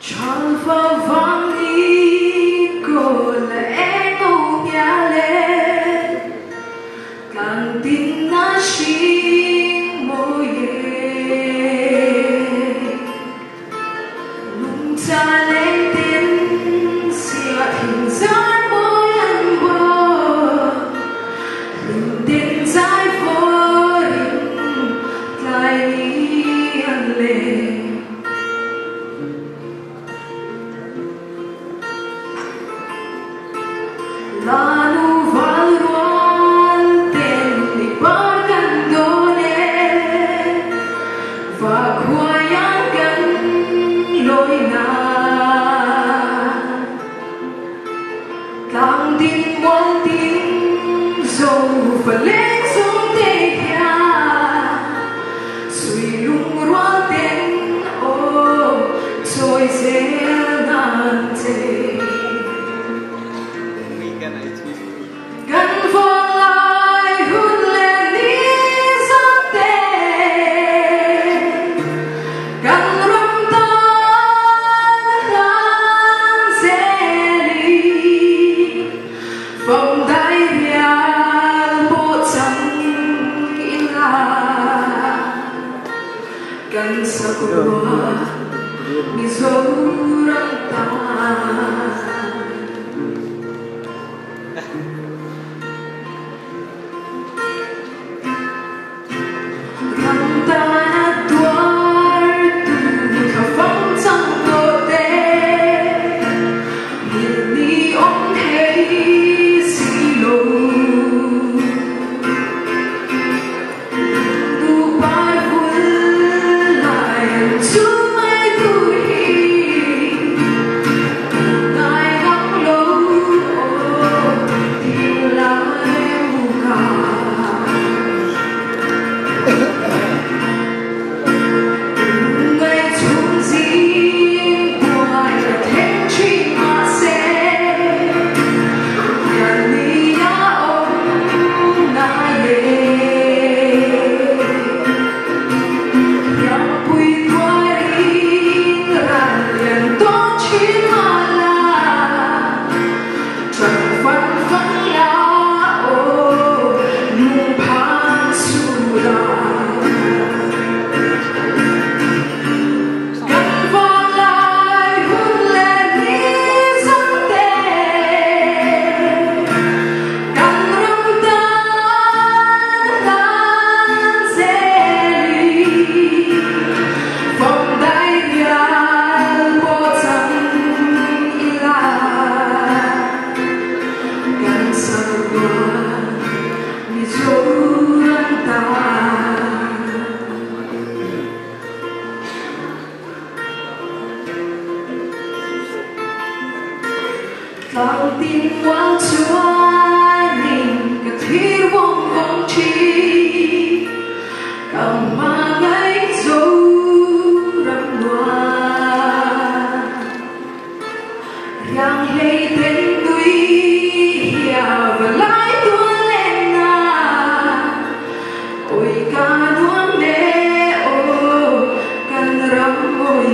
Tròn vào vang đi cô là em không nhà lên càng tin na xin môi nung cha lên tiếng xia hình dáng môi ăn bờ hình tên trái phố hình lại đi ăn lên Lalu valuan ten libatkan done và khoyangan lối ngang càng tin muôn tin dầu và lên xuống thế nhà suy lung roan ten ô trôi dễ ngàn thế gần vòng lại hôn lên đi giấc đêm gần rung tan lan dễ đi vòng tay nhà bộ chẳng in là gần sa kurwa Mizoram ta Càng tin quang chúa nhìn cả thiên vong vong chi càng mang ấy dấu răng loa yang lấy tên núi hià và lái tuôn lên na ôi ca nuông đê ô căn rắm môi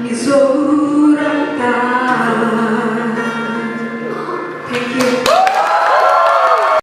Mizoram